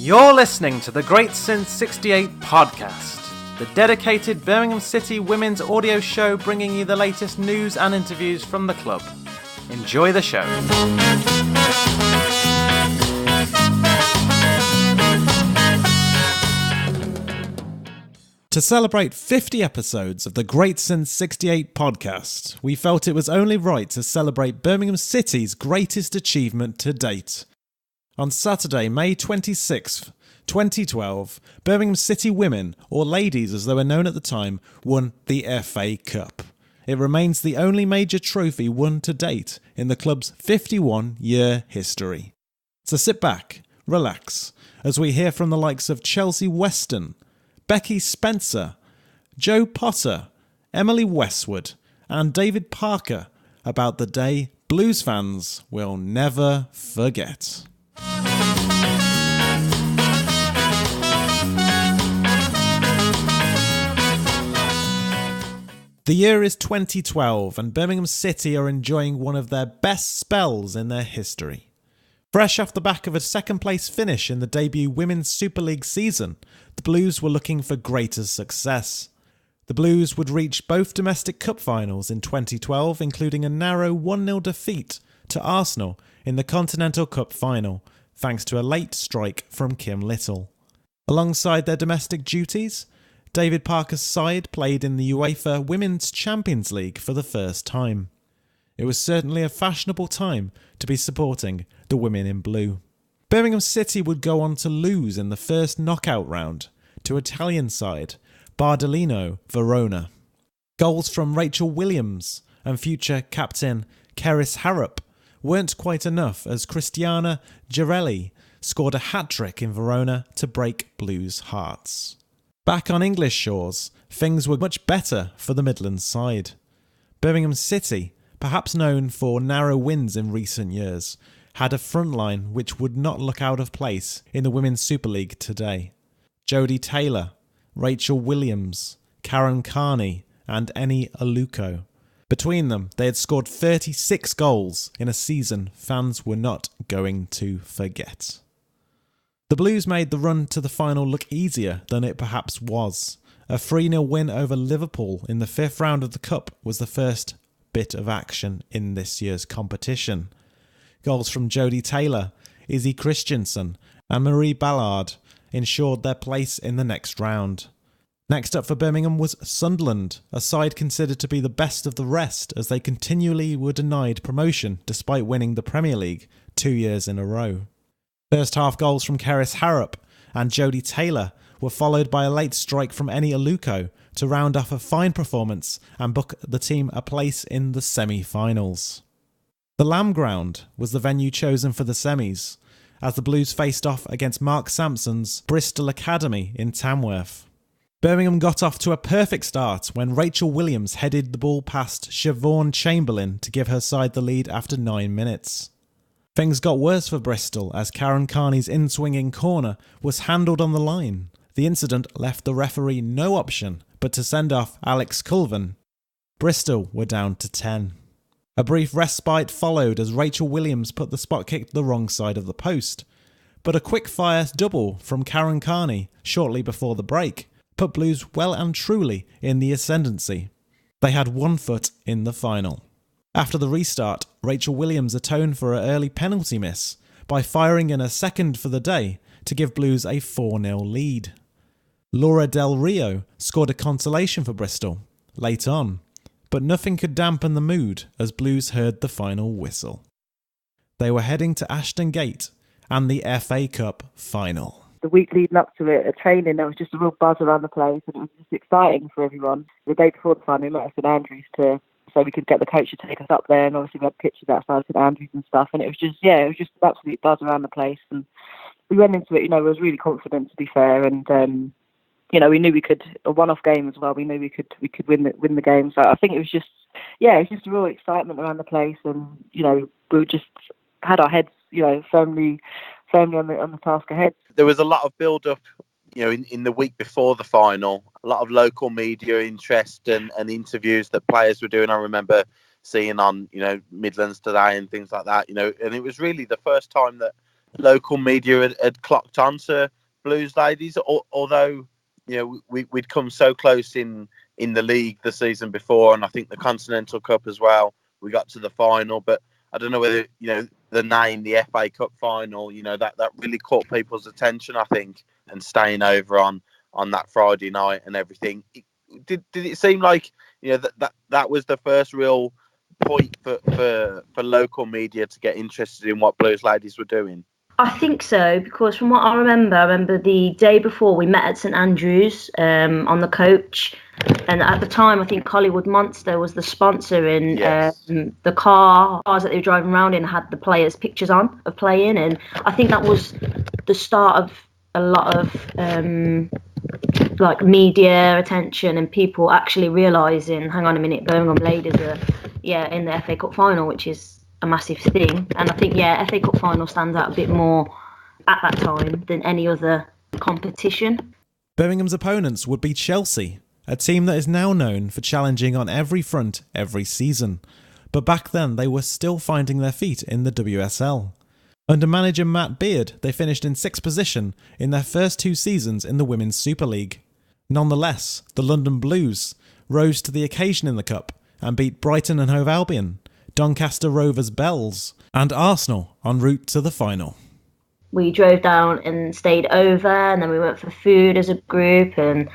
You're listening to the Great Since 68 podcast, the dedicated Birmingham City Women's audio show bringing you the latest news and interviews from the club. Enjoy the show. To celebrate 50 episodes of the Great Since 68 podcast, we felt it was only right to celebrate Birmingham City's greatest achievement to date. On Saturday, May 26th, 2012, Birmingham City Women, or Ladies as they were known at the time, won the FA Cup. It remains the only major trophy won to date in the club's 51-year history. So sit back, relax, as we hear from the likes of Chelsea Weston, Becky Spencer, Joe Potter, Emily Westwood and David Parker about the day Blues fans will never forget. The year is 2012 and Birmingham City are enjoying one of their best spells in their history. Fresh off the back of a second-place finish in the debut Women's Super League season, the Blues were looking for greater success. The Blues would reach both domestic cup finals in 2012, including a narrow 1-0 defeat to Arsenal in the Continental Cup final, thanks to a late strike from Kim Little. Alongside their domestic duties, David Parker's side played in the UEFA Women's Champions League for the first time. It was certainly a fashionable time to be supporting the women in blue. Birmingham City would go on to lose in the first knockout round to Italian side Bardolino Verona. Goals from Rachel Williams and future captain Keris Harrop weren't quite enough as Cristiana Girelli scored a hat-trick in Verona to break Blues' hearts. Back on English shores, things were much better for the Midlands side. Birmingham City, perhaps known for narrow wins in recent years, had a front line which would not look out of place in the Women's Super League today. Jodie Taylor, Rachel Williams, Karen Carney and Eni Aluko. Between them, they had scored 36 goals in a season fans were not going to forget. The Blues made the run to the final look easier than it perhaps was. A 3-0 win over Liverpool in the fifth round of the Cup was the first bit of action in this year's competition. Goals from Jodie Taylor, Izzy Christensen and Marie Ballard ensured their place in the next round. Next up for Birmingham was Sunderland, a side considered to be the best of the rest as they continually were denied promotion despite winning the Premier League 2 years in a row. First half goals from Keris Harrop and Jodie Taylor were followed by a late strike from Eni Aluko to round off a fine performance and book the team a place in the semi-finals. The Lamb Ground was the venue chosen for the semis, as the Blues faced off against Mark Sampson's Bristol Academy in Tamworth. Birmingham got off to a perfect start when Rachel Williams headed the ball past Siobhan Chamberlain to give her side the lead after 9 minutes. Things got worse for Bristol as Karen Carney's in-swinging corner was handled on the line. The incident left the referee no option but to send off Alex Culven. Bristol were down to 10. A brief respite followed as Rachel Williams put the spot kick to the wrong side of the post, but a quick-fire double from Karen Carney shortly before the break put Blues well and truly in the ascendancy. They had 1 foot in the final. After the restart, Rachel Williams atoned for her early penalty miss by firing in a second for the day to give Blues a 4-0 lead. Laura Del Rio scored a consolation for Bristol late on, but nothing could dampen the mood as Blues heard the final whistle. They were heading to Ashton Gate and the FA Cup final. The week leading up to it, at training, there was just a real buzz around the place and it was just exciting for everyone. The day before the final, we met at St Andrews so we could get the coach to take us up there, and obviously we had pictures outside St Andrews and stuff, and it was just an absolute buzz around the place, and we went into it, we was really confident, to be fair, and we knew we could, a one-off game as well, we knew we could win the game, so I think it was just a real excitement around the place, and we just had our heads firmly on the task ahead. There was a lot of build-up in the week before the final, a lot of local media interest and interviews that players were doing. I remember seeing on, Midlands Today and things like that, and it was really the first time that local media had clocked on to Blues ladies, although we'd come so close in the league the season before, and I think the Continental Cup as well. We got to the final, but I don't know whether the name, the FA Cup final, that really caught people's attention, I think, and staying over on that Friday night and everything. Did it seem like that was the first real point for local media to get interested in what Blues ladies were doing? I think so, because from what I remember the day before we met at St Andrews on the coach, and at the time I think Hollywood Monster was the sponsor, and yes. The cars that they were driving around in had the players' pictures on of playing, and I think that was the start of a lot of like media attention and people actually realising, hang on a minute, Birmingham ladies are in the FA Cup final, which is a massive thing. And I think FA Cup final stands out a bit more at that time than any other competition. Birmingham's opponents would be Chelsea, a team that is now known for challenging on every front every season. But back then they were still finding their feet in the WSL. Under manager Matt Beard, they finished in 6th position in their first 2 seasons in the Women's Super League. Nonetheless, the London Blues rose to the occasion in the Cup and beat Brighton and Hove Albion, Doncaster Rovers Bells and Arsenal en route to the final. We drove down and stayed over, and then we went for food as a group, and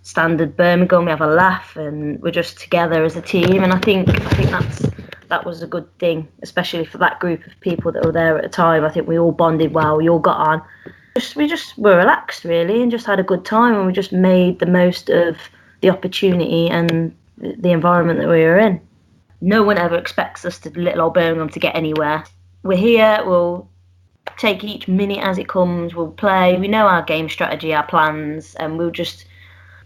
standard Birmingham, we have a laugh, and we're just together as a team. And I think that was a good thing, especially for that group of people that were there at the time. I think we all bonded well, we all got on. We just were relaxed, really, and just had a good time, and we just made the most of the opportunity and the environment that we were in. No one ever expects us, to little old Birmingham, to get anywhere. We're here, we'll take each minute as it comes, we'll play, we know our game strategy, our plans, and we'll just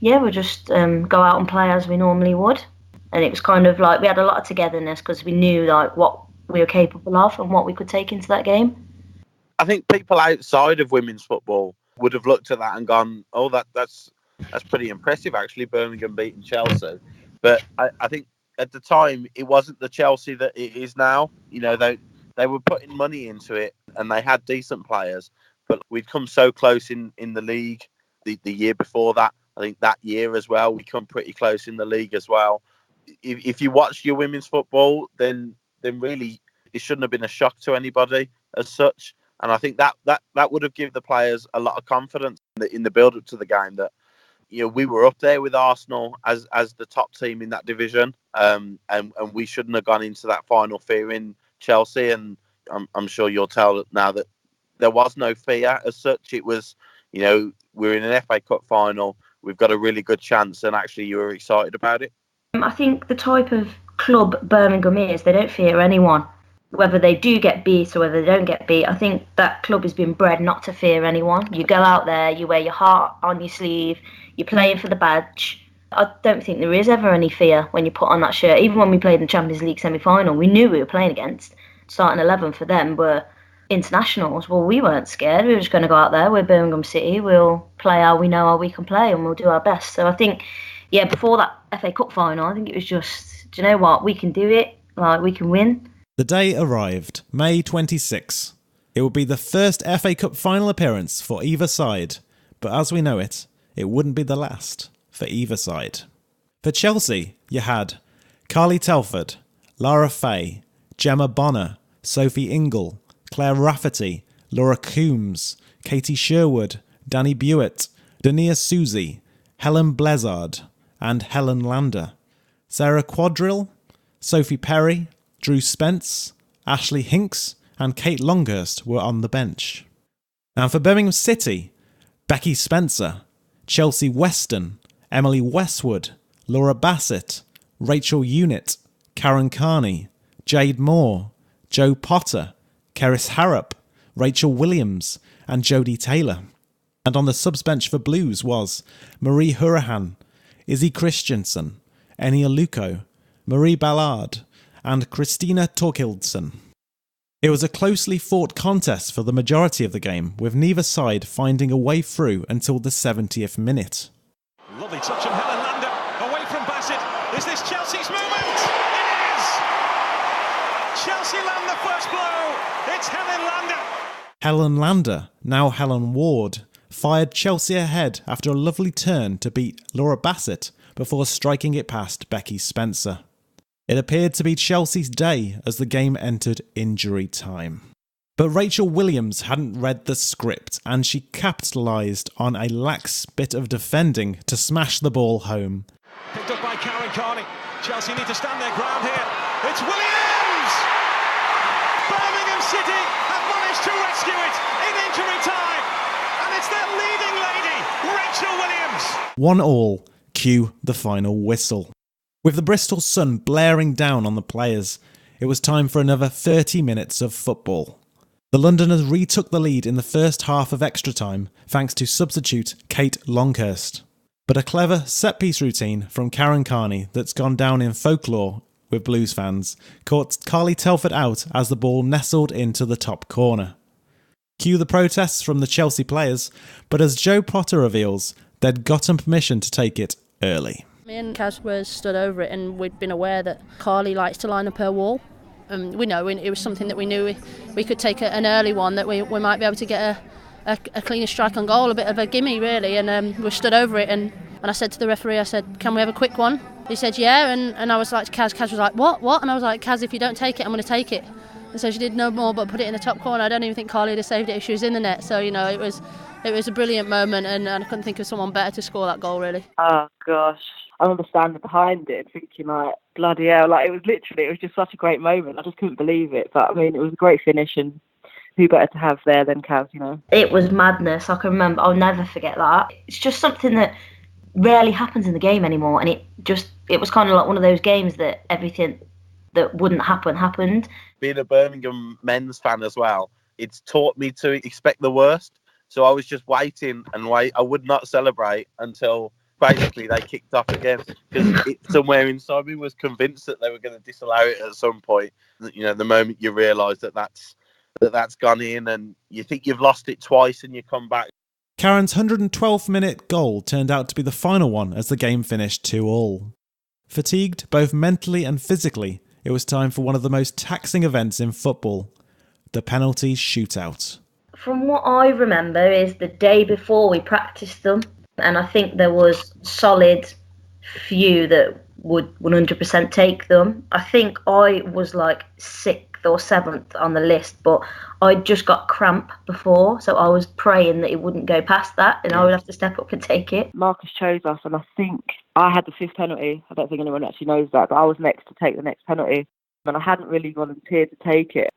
go out and play as we normally would. And it was kind of like we had a lot of togetherness because we knew like what we were capable of and what we could take into that game. I think people outside of women's football would have looked at that and gone, oh, that's pretty impressive, actually, Birmingham beating Chelsea. But I think at the time, it wasn't the Chelsea that it is now. They were putting money into it and they had decent players. But we'd come so close in the league the year before that. I think that year as well, we come pretty close in the league as well. If you watch your women's football, then really it shouldn't have been a shock to anybody as such. And I think that would have given the players a lot of confidence in the build-up to the game that we were up there with Arsenal as the top team in that division, and we shouldn't have gone into that final fearing Chelsea. And I'm sure you'll tell now that there was no fear as such. It was, we're in an FA Cup final, we've got a really good chance, and actually you were excited about it. I think the type of club Birmingham is, they don't fear anyone. Whether they do get beat or whether they don't get beat, I think that club has been bred not to fear anyone. You go out there, you wear your heart on your sleeve, you're playing for the badge. I don't think there is ever any fear when you put on that shirt. Even when we played in the Champions League semi-final, we knew we were playing against starting 11 for them were internationals. Well, we weren't scared. We were just going to go out there. We're Birmingham City. We'll play how we know how we can play, and we'll do our best. So I think, before that FA Cup final, I think it was just, do you know what? We can do it. Like, we can win. The day arrived, May 26. It would be the first FA Cup final appearance for either side, but as we know it wouldn't be the last for either side. For Chelsea, you had Carly Telford, Lara Fay, Gemma Bonner, Sophie Ingle, Claire Rafferty, Laura Coombs, Katie Sherwood, Danny Bewitt, Dania Susie, Helen Blezard, and Helen Lander. Sarah Quadrille, Sophie Perry, Drew Spence, Ashley Hinks and Kate Longhurst were on the bench. And for Birmingham City, Becky Spencer, Chelsea Weston, Emily Westwood, Laura Bassett, Rachel Unit, Karen Carney, Jade Moore, Jo Potter, Keris Harrop, Rachel Williams and Jodie Taylor. And on the subs bench for Blues was Marie Hurahan, Izzy Christensen, Enia Luco, Marie Ballard and Christina Torkildsen. It was a closely fought contest for the majority of the game, with neither side finding a way through until the 70th minute. Lovely touch from Helen Lander, away from Bassett. Is this Chelsea's moment? It is! Chelsea land the first blow. It's Helen Lander. Helen Lander, now Helen Ward, fired Chelsea ahead after a lovely turn to beat Laura Bassett before striking it past Becky Spencer. It appeared to be Chelsea's day as the game entered injury time. But Rachel Williams hadn't read the script, and she capitalised on a lax bit of defending to smash the ball home. Picked up by Karen Carney. Chelsea need to stand their ground here. It's Williams! Birmingham City have managed to rescue it in injury time. And it's their leading lady, Rachel Williams. 1-1, cue the final whistle. With the Bristol sun blaring down on the players, it was time for another 30 minutes of football. The Londoners retook the lead in the first half of extra time thanks to substitute Kate Longhurst. But a clever set-piece routine from Karen Carney that's gone down in folklore with Blues fans caught Carly Telford out as the ball nestled into the top corner. Cue the protests from the Chelsea players, but as Joe Potter reveals, they'd gotten permission to take it early. Me and Kaz were stood over it, and we'd been aware that Carly likes to line up her wall. We know it was something that we knew we could take an early one, that we might be able to get a cleaner strike on goal, a bit of a gimme really, and we stood over it, and I said to the referee, I said, can we have a quick one? He said yeah, and I was like to Kaz was like, what? And I was like, Kaz, if you don't take it, I'm going to take it. And so she did no more but put it in the top corner. I don't even think Carly would have saved it if she was in the net, so it was a brilliant moment, and I couldn't think of someone better to score that goal really. Oh gosh, I remember standing behind it thinking like, bloody hell, like it was just such a great moment. I just couldn't believe it. But I mean, it was a great finish, and who better to have there than Kaz, It was madness. I can remember, I'll never forget that. It's just something that rarely happens in the game anymore, and it was kind of like one of those games that everything that wouldn't happen happened. Being a Birmingham men's fan as well, it's taught me to expect the worst. So I was just waiting and wait. I would not celebrate until basically they kicked off again, because somewhere inside me was convinced that they were going to disallow it at some point. The moment you realise that's gone in, and you think you've lost it twice, and you come back. Karen's 112th minute goal turned out to be the final one as the game finished 2-2. Fatigued both mentally and physically, it was time for one of the most taxing events in football, the penalty shootout. From what I remember is the day before we practiced them, and I think there was solid few that would 100% take them. I think I was like 6th or 7th on the list, but I just got cramp before, so I was praying that it wouldn't go past that, and I would have to step up and take it. Marcus chose us, and I think I had the 5th penalty. I don't think anyone actually knows that, but I was next to take the next penalty, and I hadn't really volunteered to take it.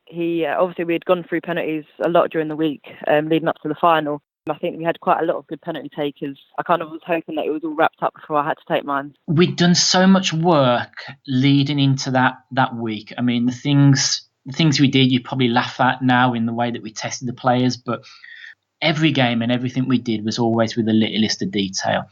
Obviously we had gone through penalties a lot during the week, leading up to the final. I think we had quite a lot of good penalty takers. I kind of was hoping that it was all wrapped up before I had to take mine. We'd done so much work leading into that week. I mean, the things we did, you probably laugh at now in the way that we tested the players, but every game and everything we did was always with the littlest of detail.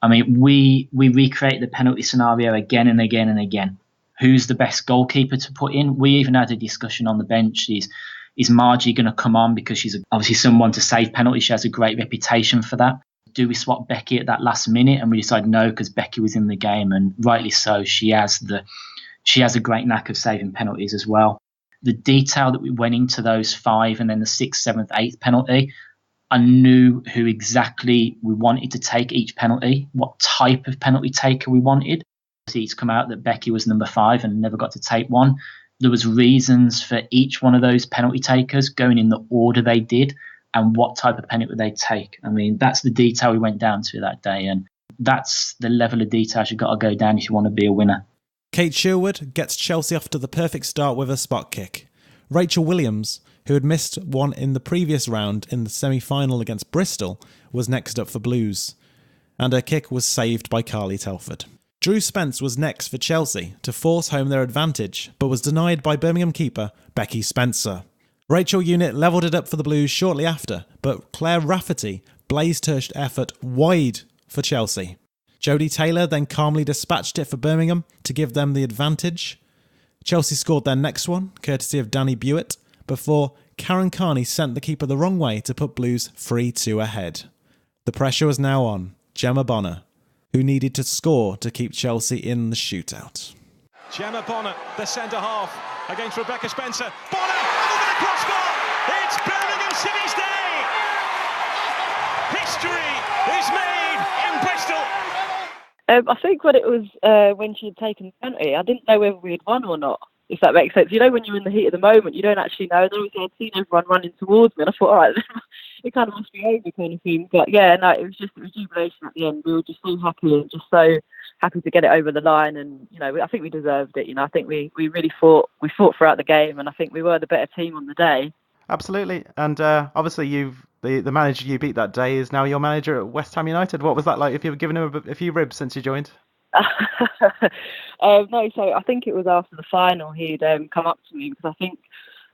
I mean, we recreated the penalty scenario again and again and again. Who's the best goalkeeper to put in? We even had a discussion on the bench. Is Margie going to come on because she's obviously someone to save penalties? She has a great reputation for that. Do we swap Becky at that last minute? And we decided no, because Becky was in the game, and rightly so. She has a great knack of saving penalties as well. The detail that we went into those 5 and then the 6th, 7th, 8th penalty, I knew who exactly we wanted to take each penalty, what type of penalty taker we wanted. It's come out that Becky was number 5 and never got to take one. There was reasons for each one of those penalty takers going in the order they did and what type of penalty they take. I mean, that's the detail we went down to that day, and that's the level of detail you've got to go down if you want to be a winner. Kate Sherwood gets Chelsea off to the perfect start with a spot kick. Rachel Williams, who had missed one in the previous round in the semi-final against Bristol, was next up for Blues, and her kick was saved by Carly Telford. Drew Spence was next for Chelsea to force home their advantage, but was denied by Birmingham keeper Becky Spencer. Rachel Unit levelled it up for the Blues shortly after, but Claire Rafferty blazed her effort wide for Chelsea. Jodie Taylor then calmly dispatched it for Birmingham to give them the advantage. Chelsea scored their next one, courtesy of Danny Buitt, before Karen Carney sent the keeper the wrong way to put Blues 3-2 ahead. The pressure was now on Gemma Bonner, who needed to score to keep Chelsea in the shootout. Gemma Bonner, the centre half, against Rebecca Spencer. Bonner, over the crossbar! It's Birmingham City's day. History is made in Bristol. I think when it was when she had taken the penalty, I didn't know whether we had won or not, if that makes sense. You know, when you're in the heat of the moment, you don't actually know. And obviously I'd seen everyone running towards me, and I thought, all right, it kind of must be over kind of thing. But yeah, no, it was jubilation at the end. We were just so happy and just so happy to get it over the line. And, you know, I think we deserved it. You know, I think we really fought throughout the game, and I think we were the better team on the day. Absolutely. And obviously the manager you beat that day is now your manager at West Ham United. What was that like if you were giving him a few ribs since you joined? No, so I think it was after the final he'd come up to me, because I think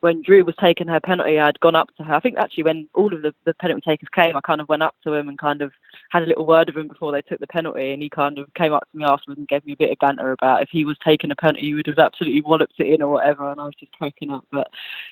when Drew was taking her penalty, I'd gone up to her. I think actually when all of the penalty takers came, I kind of went up to him and kind of had a little word with him before they took the penalty, and he kind of came up to me afterwards and gave me a bit of banter about if he was taking a penalty, he would have absolutely walloped it in or whatever, and I was just cracking up. But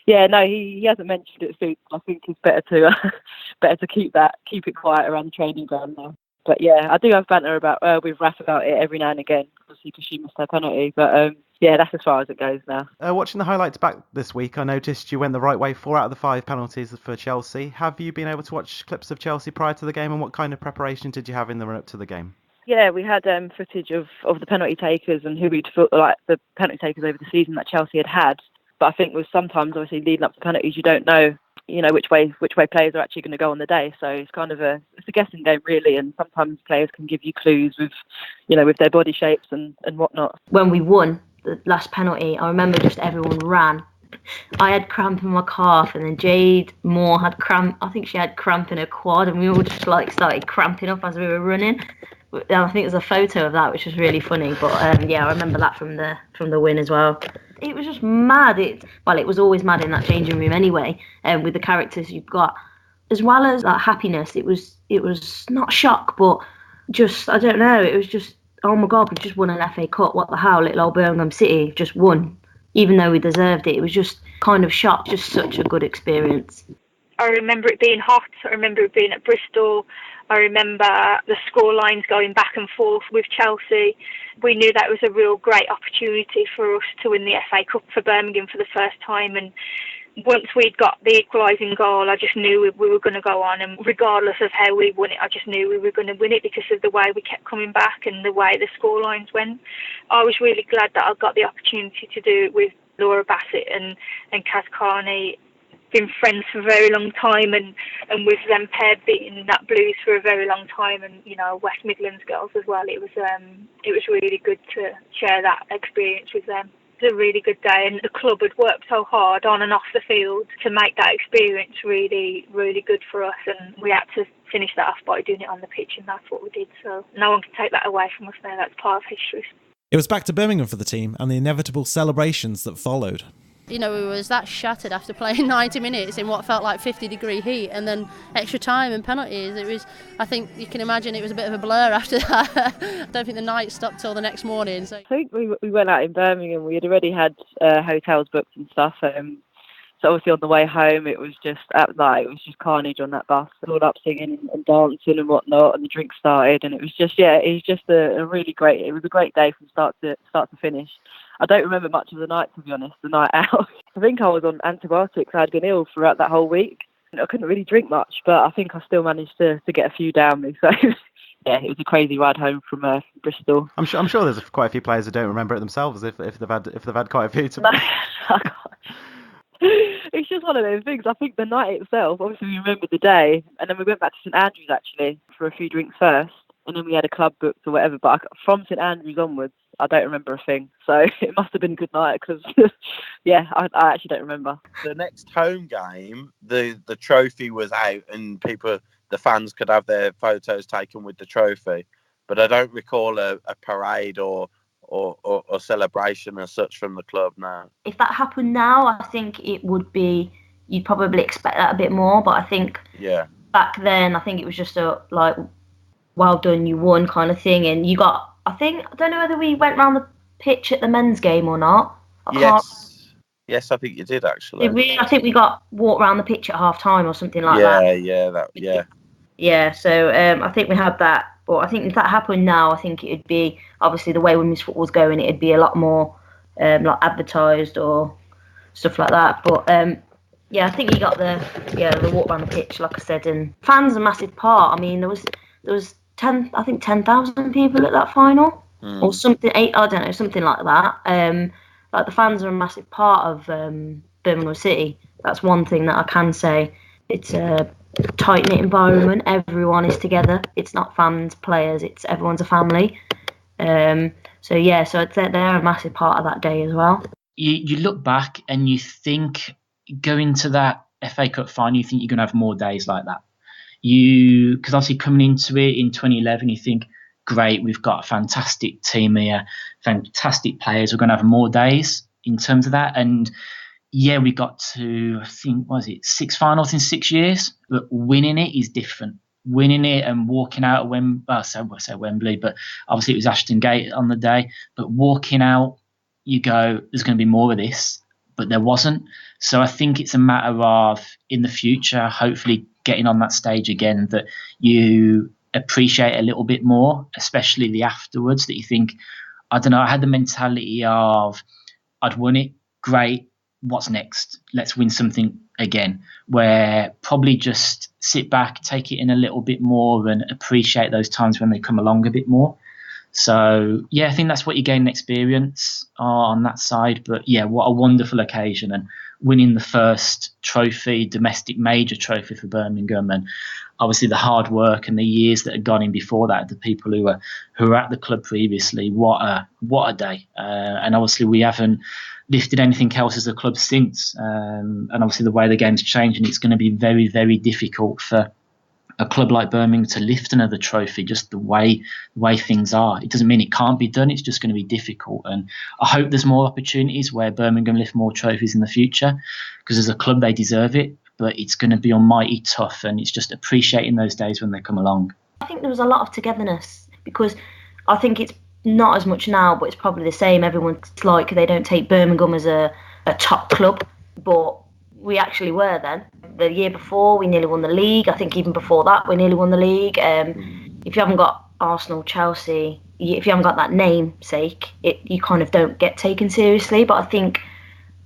yeah, no, he hasn't mentioned it since. I think it's better to keep it quiet around the training ground now. But yeah, I do have banter with Raf about it every now and again, obviously because she missed her penalty. But yeah, that's as far as it goes now. Watching the highlights back this week, I noticed you went the right way 4 out of the 5 penalties for Chelsea. Have you been able to watch clips of Chelsea prior to the game, and what kind of preparation did you have in the run up to the game? Yeah, we had footage of the penalty takers and who we'd felt like the penalty takers over the season that Chelsea had. But I think with sometimes obviously leading up to penalties, you don't know, which way players are actually going to go on the day. So it's kind of a guessing game really, and sometimes players can give you clues with their body shapes and whatnot. When we won the last penalty, I remember just everyone ran. I had cramp in my calf, and then Jade Moore had cramp. I think she had cramp in her quad, and we all just started cramping up as we were running. I think there's a photo of that, which was really funny. But yeah, I remember that from the win as well. It was just mad. It was always mad in that changing room anyway. With the characters you've got, as well as that happiness, it was not shock, but just I don't know. It was just, oh my God, we just won an FA Cup. What the hell? Little old Birmingham City just won, even though we deserved it. It was just kind of shock. Just such a good experience. I remember it being hot. I remember it being at Bristol. I remember the score lines going back and forth with Chelsea. We knew that was a real great opportunity for us to win the FA Cup for Birmingham for the first time. And once we'd got the equalising goal, I just knew we were going to go on. And regardless of how we won it, I just knew we were going to win it because of the way we kept coming back and the way the score lines went. I was really glad that I got the opportunity to do it with Laura Bassett and Kaz Carney. Been friends for a very long time, and with them paired beating that Blues for a very long time, and West Midlands girls as well. It was really good to share that experience with them. It was a really good day, and the club had worked so hard on and off the field to make that experience really, really good for us, and we had to finish that off by doing it on the pitch, and that's what we did. So no one can take that away from us now. That's part of history. It was back to Birmingham for the team and the inevitable celebrations that followed. We was that shattered after playing 90 minutes in what felt like 50-degree heat, and then extra time and penalties. I think you can imagine it was a bit of a blur after that. I don't think the night stopped till the next morning. So I think we went out in Birmingham. We had already had hotels booked and stuff. So obviously on the way home, it was just at night. It was just carnage on that bus. All up singing and dancing and whatnot, and the drinks started, and it was just a really great. It was a great day from start to finish. I don't remember much of the night, to be honest, the night out. I think I was on antibiotics. I had been ill throughout that whole week. I couldn't really drink much, but I think I still managed to get a few down me. So yeah, it was a crazy ride home from Bristol. I'm sure there's quite a few players who don't remember it themselves if they've had quite a few. No, I can't. It's just one of those things. I think the night itself, obviously we remembered the day, and then we went back to St Andrews actually for a few drinks first, and then we had a club booked or whatever. But from St Andrews onwards, I don't remember a thing. So it must have been a good night because, yeah, I actually don't remember. The next home game, the trophy was out and the fans could have their photos taken with the trophy. But I don't recall a parade or celebration as such from the club now. If that happened now, I think it would be, you'd probably expect that a bit more. But I think back then, I think it was just a, well done, you won kind of thing. And you got, I don't know whether we went round the pitch at the men's game or not. Yes, I think you did actually. Did we? I think we got walked around the pitch at half time or something like that. Yeah, so I think we had that. But I think if that happened now, I think it'd be, obviously the way women's football's going, it'd be a lot more advertised or stuff like that. But Yeah, I think you got the walk around the pitch, like I said, and fans a massive part. I mean, there was 10,000 people at that final, or something. I don't know, something like that. Like the fans are a massive part of Birmingham City. That's one thing that I can say. It's a tight knit environment. Everyone is together. It's not fans, players. It's everyone's a family. So they're a massive part of that day as well. You look back and you think, going to that FA Cup final, you think you're going to have more days like that. Because obviously coming into it in 2011, you think, great, we've got a fantastic team here, fantastic players, we're going to have more days in terms of that. And yeah, we got to, I think, 6 finals in 6 years, but winning it is different. Winning it and walking out of Wembley, but obviously it was Ashton Gate on the day, but walking out, you go, there's going to be more of this, but there wasn't. So I think it's a matter of, in the future, hopefully getting on that stage again, that you appreciate a little bit more, especially the afterwards, that you think, I don't know, I had the mentality of, I'd won it, great, what's next? Let's win something again, where probably just sit back, take it in a little bit more and appreciate those times when they come along a bit more. So, yeah, I think that's what you gain experience on that side. But, yeah, what a wonderful occasion. And winning the first trophy, domestic major trophy for Birmingham, and obviously the hard work and the years that had gone in before that, the people who were at the club previously, what a day. And obviously we haven't lifted anything else as a club since. And obviously the way the game's changing, it's going to be very, very difficult for a club like Birmingham to lift another trophy, just the way things are. It doesn't mean it can't be done, it's just going to be difficult. And I hope there's more opportunities where Birmingham lift more trophies in the future, because as a club they deserve it, but it's going to be almighty tough, and it's just appreciating those days when they come along. I think there was a lot of togetherness, because I think it's not as much now, but it's probably the same. Everyone's like, they don't take Birmingham as a top club, but we actually were then. The year before, we nearly won the league. I think even before that, we nearly won the league. If you haven't got Arsenal, Chelsea, if you haven't got that namesake, you kind of don't get taken seriously. But I think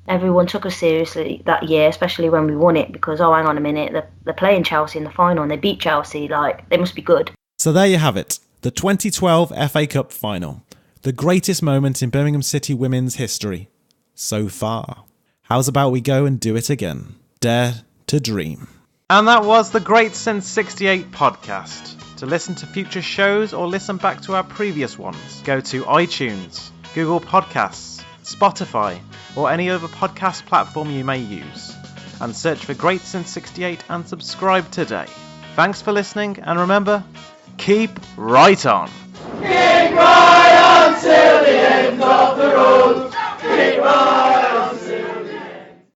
everyone took us seriously that year, especially when we won it, because, oh, hang on a minute, they're playing Chelsea in the final and they beat Chelsea. Like, they must be good. So there you have it. The 2012 FA Cup final. The greatest moment in Birmingham City Women's history. So far. How's about we go and do it again? Dare to dream. And that was the Great Since 68 podcast. To listen to future shows or listen back to our previous ones, go to iTunes, Google Podcasts, Spotify, or any other podcast platform you may use, and search for Great Since 68 and subscribe today. Thanks for listening, and remember, keep right on. Keep right on!